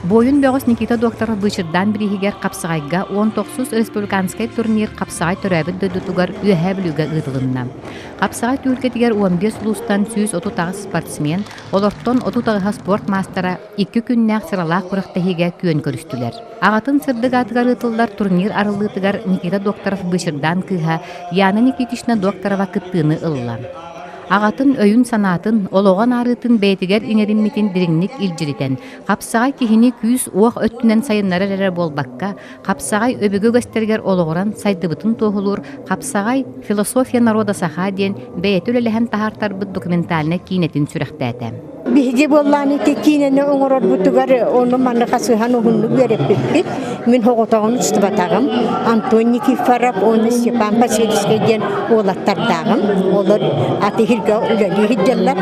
Бойын бөгөс Никита Докторов Бычырдаан брииьигэр Хапсаҕайга 19 республиканскай турнир Хапсаҕай төрөбүт дөдүтугар үөһэ бүлүгө ыытылынна. Хапсаҕай түһүлгэтигэр 15 улустан 130 спортсмен, олортон 30 спорт мастера 2 күннәк сыралаах курактаһиге күөн көрүстүлэр. Агатын сырдыгатыгар ыытыллар турнир арылыытыгар Никита Докторов Бычырдаан кыыһа Яна Никитична Докторова кыттыыны ылла. Агатын өйүн санаатын, ологон арытын бәйтигер иңеринмитин дириңник илжиритен, Хапсаҕай кихини күүс уох өттүнен сайыннары эрер болбакка, Хапсаҕай өбүгө göстергер ологоран сайдыбытын тоһулур, Хапсаҕай философия народа саха диен бәйетүл элэһэн таһартарбыт документальна кинетин сүрэхтээте. Биһиги боллааны теккинени оңорор бутугар оны манны хасыхан уһунну береппит. Мен хоготогун устубатагым Антон Никифоров, оны Степан Пасельский ден олаттардагым. Олар атыхирга үлөли хиджаллар,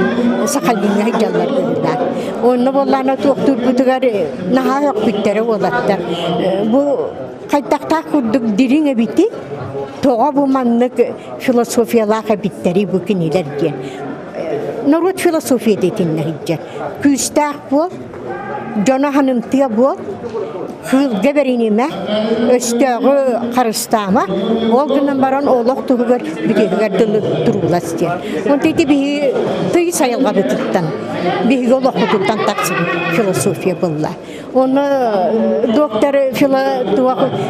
сахалинга хиджаллар кылдылар. Оны боллааны токтур бутугар наха yok bittere олаттар. Бу кайтакта курдук дириңе бити. Тога бу маннык философиялаха биттери бу кинилер ден. Народ философия дейтинler hicce. Küstah bu, Jona hanımtıya bu, hılga berinime, östüğü karıstama, ol günden baran oğlak tuğugar, bitiğer durulas diye. Onu dedi bir tıyı sayılga bitittan, bir yolak bitittan taksın filosofiya bulla. Onu doktor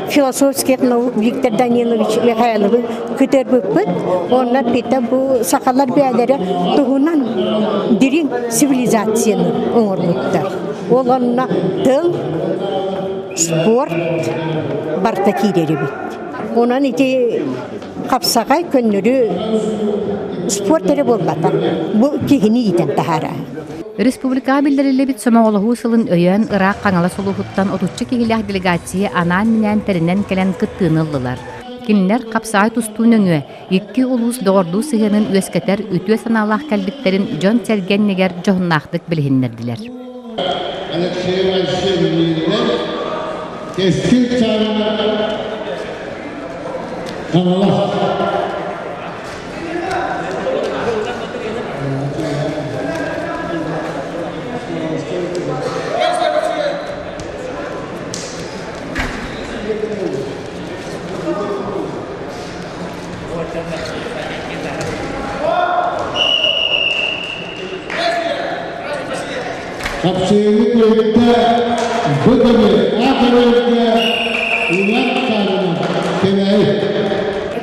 filosofskih nauk Viktor Danilovich Mikhailov'u küter bıpıt, onlar pita bu sakallar beyleri tuğunan dirin sivilizasyon uğurluklar. Olanla tıl, sport, bartakileri bit. Onun iti Hapsağay könülü sportları bolbatan. Bu kihini iten tahara. Республика билдирилебит сомоҕолоһуу сылын өйөн Ыраак каңала солуһуттан 30 киһилээх делегация анаан минэн теринен келен кыттыыныллылар. Кинилер Хапсаҕай тустуун өҥүө 2 улуус доҕордуу сыһыанын үөскэтер үтүө санаалаах кэлбиттерин дьон сэргэннигэр дьоһуннаахтык билиһиннэрдилэр.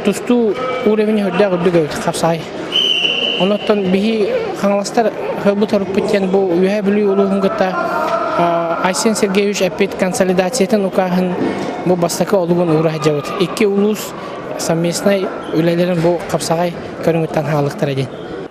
Тусту уровень хөддәг үдүгө Хапсаҕай. Онотон бихи хаңластар хөбүт арыппыттен бу үһэ бүлүй улуһунгата Айсен Сергеевич опять консолидациятын укаһын бу бастакы олугун ура жабыт. 2 улус совместный үлелерин бу Хапсаҕай көрүңүттан хаалыктар эден.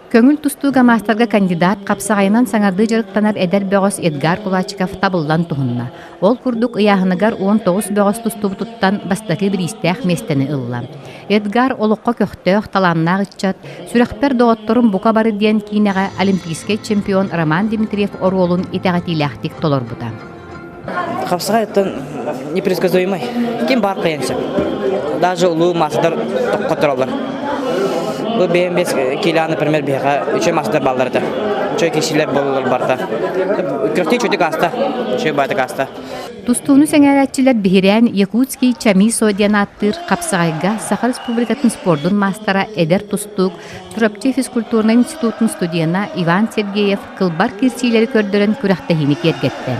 Көңүл тустууга мастерга кандидат Хапсаҕайынан саңарды жарыктанар эдер бөгөс Эдгар Кулачиков табыллан туһунна. Ол курдук ыяһыныгар 19 бөгөс тустубутуттан бастакы биристээх местени ылла. Эдгар олоққа көхтөөх таланнаах иччат, сүрэхпер доғотторун бука бары диэн кинеға олимпийский чемпион Роман Дмитриев оролун итәғатилэхтик толорбута. Хапсаҕай непредсказуемый. Ким бар кыянча. Даже улуу мастер тоққотторолар. Bu BMS kila, например, бега, üçe master ballarda. Üçe kişiler bollar barda. Kırkti çocuk hasta, üçe bayda hasta. Тустууну сеңәрәтчилер биһирән Якутский Чамисо диэн аттыр Хапсаҕайга Саха Республикатын спордун мастера Эдер Тустук, Туропчи физкультурный институтун студияна Иван Сергеев кылбар кирсилери көрдөрөн күрәхтәһиник ергеттен.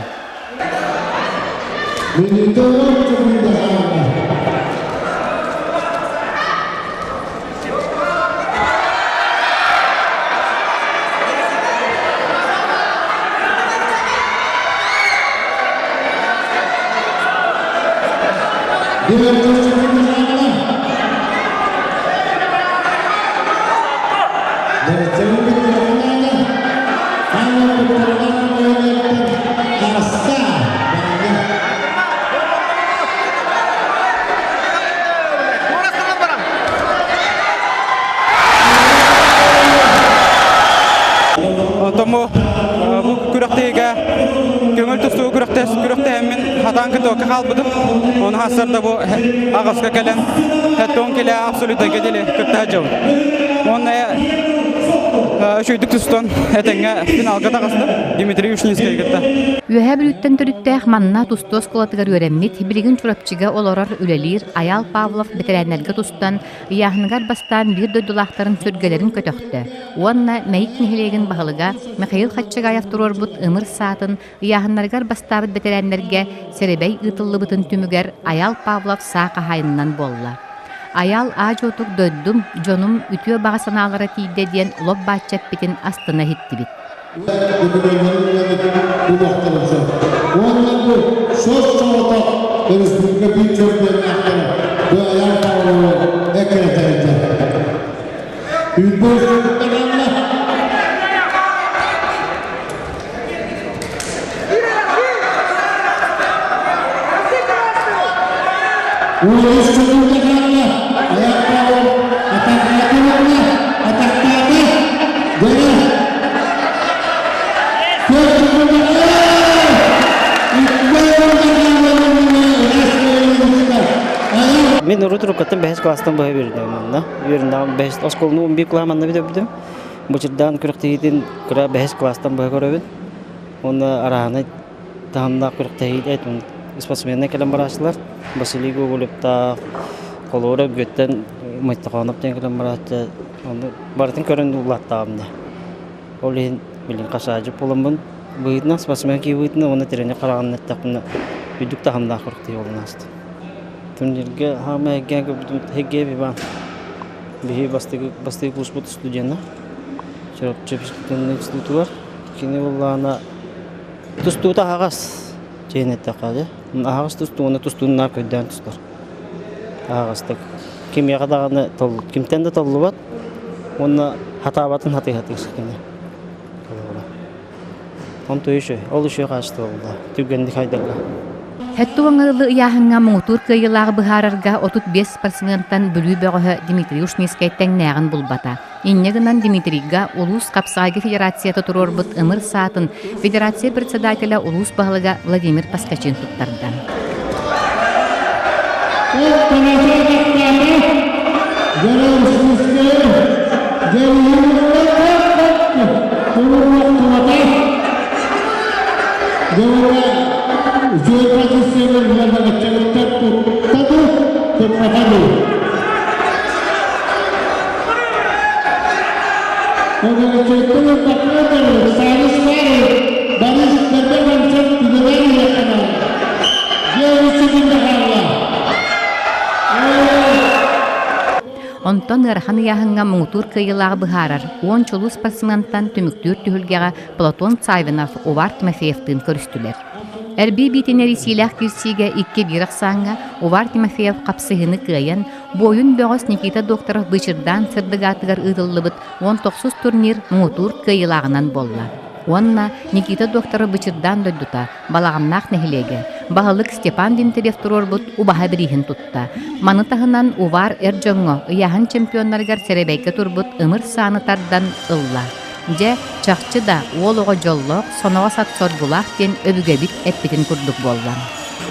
Tomo bu kürekteğe köngül tustuğu kürekte hemen hatankı toka kalbıdım. Onu hasarda bu ağızka gelen heton kele absolute gedeli kırta hacım. Onu Üçüydük tustun etenge finalga taqasdı Dmitri Yushninskiy gitdi. Ühe bülütten törüttəx manna tustos kolatıgar öğrenmit, biligin çurapçıga olorar ülelir, Ayal Pavlov veteranlarga tustan, yahıngar bastan bir döydülahtarın sörgelerin kötöktü. Onna meyik nihilegin bahalıga, Mikhail Khatchagayev turorbut ımır saatın, yahınlargar bastabıt veteranlarga serebey ыытыллыбытын tümüger Ayal Pavlov saqa hayından bolla. Ayal ağaçotuk döddüm, jonum ütüye bağısanalara tiyde diyen lob bahçeppitin astına hitti bit. Men uruturup kattım behes klastan boya verdim onda. Verdim behes askolunu 11 klamanda bitirdim. Bычырдаан күрәктәйден күрә behes klastan boya görübün. Onda arahana tamamda күрәктәйд спортсменне келем барашлар. Василий Гоголевта колора götten майтаканып келем барачы. Onda бартын көрәнде улаттамды. Олен билин кашажы булымын. Быйдна спортсмен ки быйдна оны терене караганны тапны. Бүдүк тамамда күрәктәй олнасты. Турнирге хама гәгә бүтән хәгә бибан. Бихи бастыгы курспот студияна. Чепчептен институттар. Кине буллана тустута хагас. Ченетте калды. Агас тустуны тустунна көдән тустар. Агастык. Ким ягадаганы тол, кимтенде толлубат. Оны хатабатын хаты сыкны. Он тойшы, ол үше кашты булды. Түгенди хайдага. Хәтті оңылы яхынға мұңытур күйілағы бұхарарға 35%-тан бүлі бөғі Дмитрий Юшнинскай тәңнәғін бұлбата. Иннегінен Дмитрийға Улус Хапсаҕай Федерацията тұрор бұт ымыр сатын Федерация председателя Улус бағылыға Владимир Паскачин тұттарды. Онтон ырхан яһынга муңтур кыйылағы быхарар. 10 чулу спортсментан түмүктүр түһүлгәгә Платон Цайвинов, Увар Тимофеевтын көрүстүләр. Әрби битенери силах кирсиге 2-1 аксанга Увар Тимофеев капсыгыны кыйын, бойун бөгөс Никита Докторов Бычырдаан сырдыгатыгар ыытыллыбыт 19 турнир муңтур кыйылагынан болла. Онна Никита Докторов Бычырдаан дойдута, балагамнах нехилеге. Бағылык Степан Дмитриев турорбут убаха бирихин тутта. Манытахынан Увар Эрджоңго ыяһын чемпионнаргар серебейке турбут ымыр саанытардан ылла. Же чакчы да олого жоллок сонога сатсор булах тен өбүгөбит эппитин курдук болган.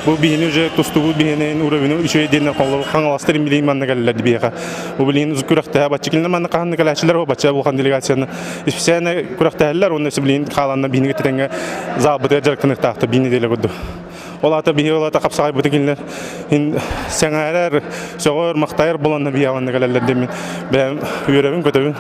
Bu bihini уже тустубу бихинен уровень üçe денен коллу хаңаластыр милей манна галлады бияга. Bu билин күрәктә бачыкылны манна кахны калачлар бача булган делегацияны. Специально күрәктәләр онны билин каланны бинге тирәнгә забыты жаркны тахты бини деле гыды. Олата бихи олата Хапсаҕай бутыгыллар. Ин сәңәләр сөгөр мактайыр буланны бияганы галлады демен. Бәм йөрәбен көтөбен.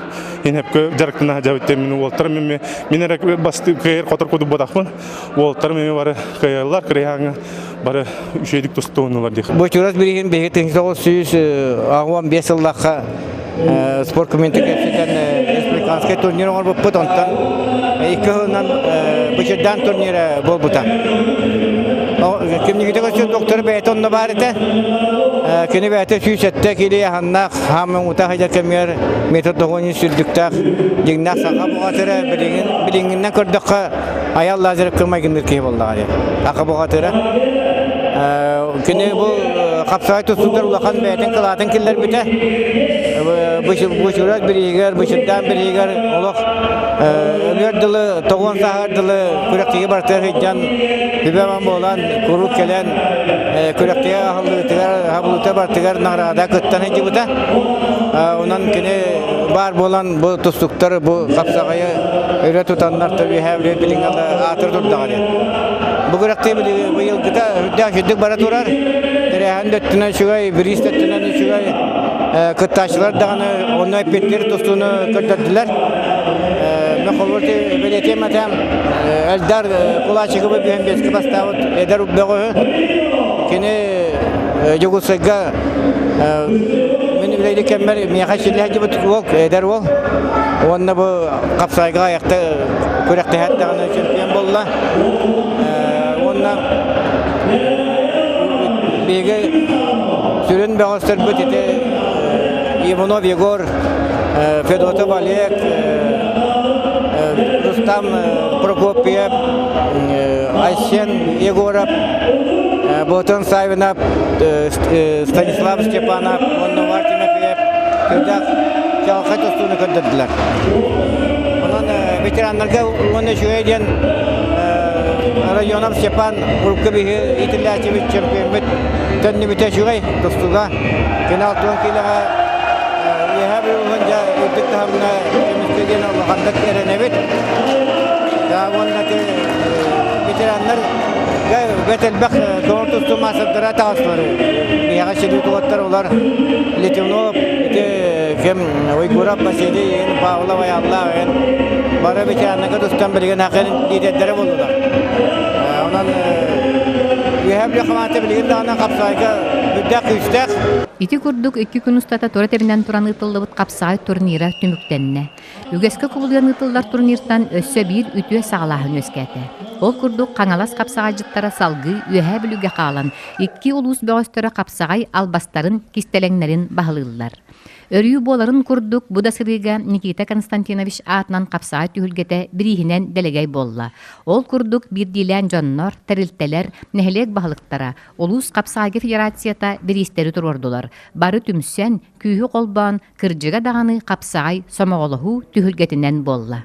Ин хәпкә жаркны җавыттым мин ултыр мен минерәк басты кайыр котыр куды бодахмын. Ултыр мен бары кайырлар кырыяңа бары үшедик тустуунлар дих. Бу чурас бирген бегетен сүйүс агуан 5 жылдакка спорт комитетинен республиканскай турнир болуп потонтан экөнөн Бычырдаан турниры болбута. Кимнигите көчө доктор бетонно бар эте. Кини бете сүйсетте кили ханна хамын ута хайда кемер методология сүрдүктак дигнак сага бугатыра билингинден көрдөккө аял лазер кылмайгындыр ки болду. Ака бугатыра Кene bu Хапсаҕай тустудар улахан бәйтен кылатын киллер бите. Бычырдаан брииьигэр, Бычырдаан брииьигэр олох өлөрдылы, тоғон сағардылы күрәктеге бартыр хиджан хүбәман болан, күрүк келен күрәктеге хабылыта бартыгар нағрада көттан хиджи бұта. Онан кене бар болан бұл тустуктар, бұл Хапсаҕайы өрі тұтанлар табы хәвле білің атыр тұрдағады. Бұл күрәктеге бұйыл күта үдді ашыдық бара тұрар. Тәрәхан дөттінен шүгай, біріс дөттінен шүгай кытташылар дағаны онай петтер тустуны көрдірділер. Мен қолырды белетем атам, әлдар құлашығы бұл бүйен бескі бастауыд әдер ұббеғі. Кені жүгісіға мен білейді кәмбер мияға шелі әді бұтық ол, әдер ол. Онына бұл Хапсаҕайға аяқты көректі әттіғаны чемпион болла. Онына беге сүрін бәғыстыр бұт еті Иванов Егор, Федотов Олег, Рустам Прокопьев, Айсен Егоров, Ботон Савинов, Станислав Степанов, Онновар Тимофеев, Кырдақ жалқа тұстуыны көрдірділер. Онан ветеранларға оны жүгейден районов Степан Уркы бігі итілләчевич чемпион бүт төнні біте жүгей тұстуға. Кенал туын кейліға ехәбі ұлғынжа үттік тағымына кемістеген ұлғандық әренебет. Оннаты ветеранлар бәтелбәқ тоғыр тұсту масырдыра тағысылары. Бияға шелі тұғыттар олар Летевнов, кем Ойгурап, Василий, Павлов, Аялла, бары ветеранларға тұстан білген ақырын дейдеттері болдылар. Онан ехәбі қаматы білген дағына Хапсаҕайға бүддәк үстәк. Ити курдук 2 күн устата тора тебинен туран ыытыллыбыт Хапсаҕай турнира түмүктенне. Үгеске кубулган ыытыллар турниртан өссө бир үтүө сагалаһын өскәте. Ол курдук Каңалас Хапсаҕайжыттара салгы үөһэ бүлүгө каалан 2 улус бөҕөстөрө Хапсаҕай албастарын кистелеңнерин баһылыыллар. Өрүү боларын курдук буда сырыга Никита Константинович атынан Хапсаҕай түһүлгэтэ бириһинен делегей болла. Ол курдук бирдилен жоннор, терилтелер, нехелек баһылыктара, улус Хапсаҕай федерацията биристери турордулар. Бары түмсен күйү колбан кырдьыга даганы Хапсаҕай сомоҕолоһуу түһүлгэтинен болла.